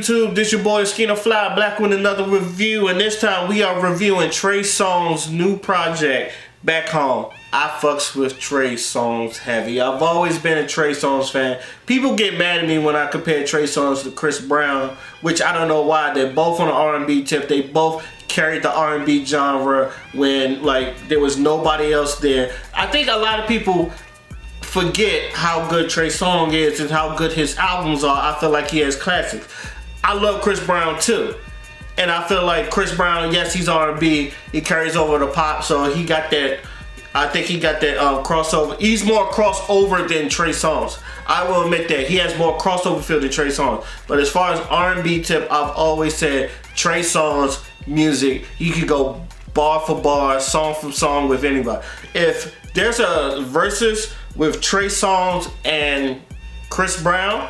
YouTube? This your boy Oscino Fly back with another review, and this time we are reviewing Trey Songz' new project, Back Home. I fucks with Trey Songz heavy. I've always been a Trey Songz fan. People get mad at me when I compare Trey Songz to Chris Brown, which I don't know why. They're both on the R&B tip. They both carried the R&B genre when like there was nobody else there. I think a lot of people forget how good Trey Songz is and how good his albums are. I feel like he has classics. I love Chris Brown too. And I feel like Chris Brown, yes, he's R&B. He carries over the pop, so he got that. I think he got that crossover. He's more crossover than Trey Songz. I will admit that. He has more crossover feel than Trey Songz. But as far as R&B tip, I've always said Trey Songz music, he could go bar for bar, song for song with anybody. If there's a versus with Trey Songz and Chris Brown,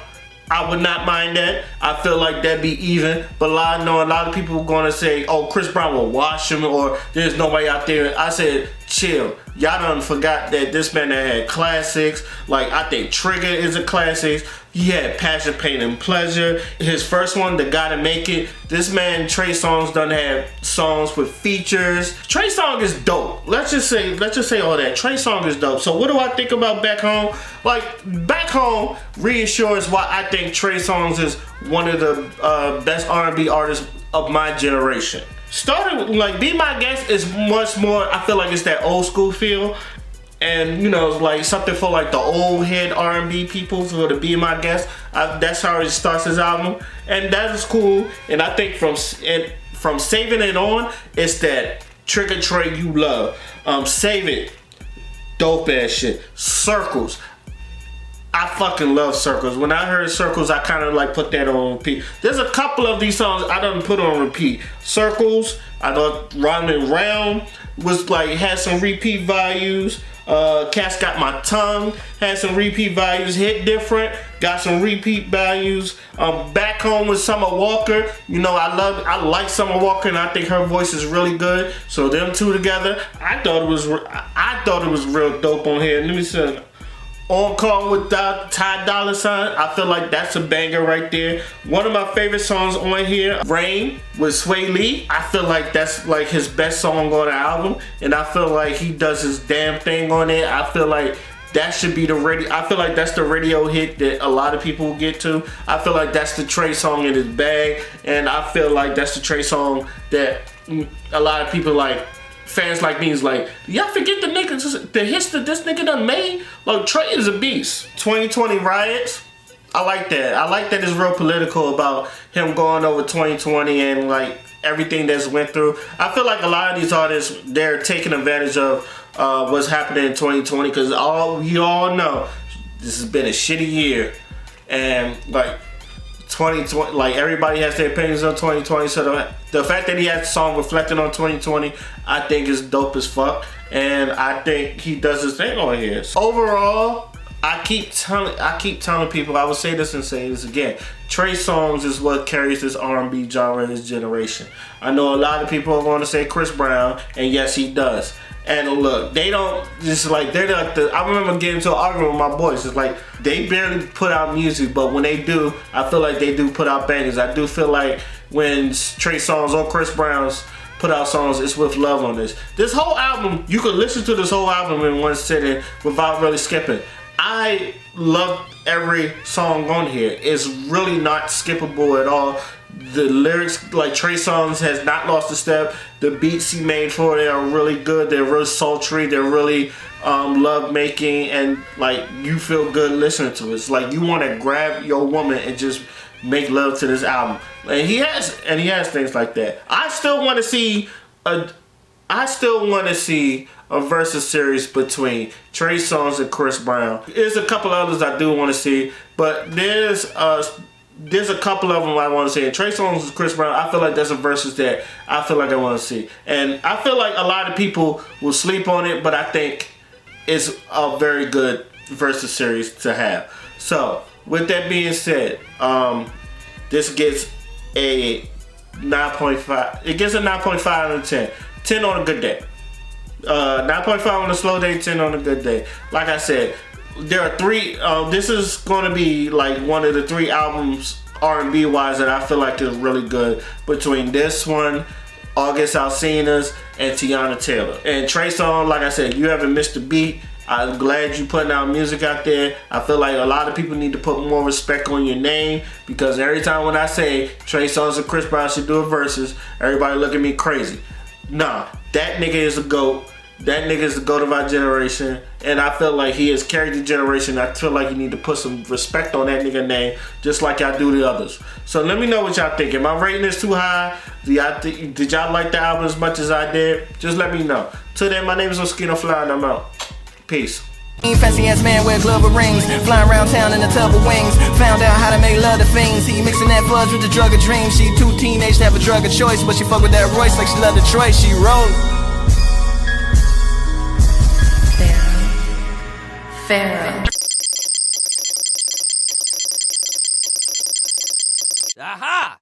I would not mind that. I feel like that'd be even. But I know a lot of people are gonna say, oh, Chris Brown will wash him, or there's nobody out there. I said, chill. Y'all done forgot that this man that had classics. Like, I think Trigger is a classic. He had Passion, Pain, and Pleasure. His first one, The Gotta Make It. This man, Trey Songz, done had songs with features. Trey Songz is dope. Let's just say all that. Trey Songz is dope. So what do I think about Back Home? Like, Back Home reassures why I think Trey Songz is one of the best R&B artists of my generation. Started like Be My Guest is much more, I feel like it's that old school feel. And you know, it's like something for like the old head R&B people, so to Be My Guest. That's how he starts his album. And that is cool. And I think from Saving It On, it's that Trigger Trey you love. Save It, dope ass shit. Circles. I fucking love Circles. When I heard Circles, I kind of like put that on repeat. There's a couple of these songs I done put on repeat. Circles, I thought Rhyming Round was like, had some repeat values. Cats Got My Tongue had some repeat values. Hit Different got some repeat values. Back Home with Summer Walker. You know, I like Summer Walker, and I think her voice is really good. So them two together, I thought it was real dope on here. Let me see. On Call with Ty Dolla $ign. I feel like that's a banger right there. One of my favorite songs on here, Rain with Sway Lee. I feel like that's like his best song on the album, and I feel like he does his damn thing on it. I feel like that should be the radio. I feel like that's the radio hit that a lot of people will get to. I feel like that's the Trey song in his bag, and I feel like that's the Trey song that a lot of people like. Fans like me is like, y'all forget the niggas, the hits that this nigga done made? Like, Trey is a beast. 2020 riots, I like that. I like that it's real political about him going over 2020 and like everything that's went through. I feel like a lot of these artists, they're taking advantage of what's happening in 2020, because you all know this has been a shitty year, and like 2020, like everybody has their opinions on 2020, so the fact that he has a song reflecting on 2020, I think is dope as fuck, and I think he does his thing on here. So overall, I keep telling people, I will say this and say this again, Trey Songz is what carries this R&B genre in this generation. I know a lot of people are going to say Chris Brown, and yes, he does. And look, they don't just like, they're like I remember getting into an argument with my boys. It's like they barely put out music, but when they do, I feel like they do put out bangers. I do feel like when Trey Songz or Chris Brown's put out songs, it's with love on this. This whole album, you could listen to this whole album in one sitting without really skipping. I love every song on here. It's really not skippable at all. The lyrics, like Trey Songz has not lost a step. The beats he made for it are really good. They're really sultry. They're really love making, and like you feel good listening to it. It's like you want to grab your woman and just make love to this album. And he has things like that. I still want to see a versus series between Trey Songz and Chris Brown. There's a couple others I do want to see, but there's a couple of them I want to see. And Trey Songz and Chris Brown, I feel like that's a versus that I feel like I want to see. And I feel like a lot of people will sleep on it, but I think it's a very good versus series to have. So, with that being said, this gets a 9.5. It gets a 9.5 out of 10. 10 on a good day. 9.5 on a slow day, 10 on a good day. Like I said, there are three, this is going to be like one of the three albums R&B wise that I feel like is really good between this one, August Alsina's, and Tiana Taylor. And Trey Songz, like I said, you haven't missed a beat. I'm glad you putting out music out there. I feel like a lot of people need to put more respect on your name, because every time when I say Trey Songz and Chris Brown should do a versus, everybody look at me crazy. Nah, that nigga is a GOAT. That nigga is the GOAT of our generation, and I feel like he has carried the generation. I feel like you need to put some respect on that nigga name, just like y'all do the others. So let me know what y'all think. Am I rating this too high? Did y'all like the album as much as I did? Just let me know. Till then, my name is Oscino and I'm out. Peace. Fancy ass man wear glove of rings, flying around town in a tub of wings. Found out how to make love to fiends. He mixing that fudge with the drug of dreams. She too teenage to have a drug of choice, but she fuck with that Royce like she love Detroit. She rollin'. Pharaoh. Aha!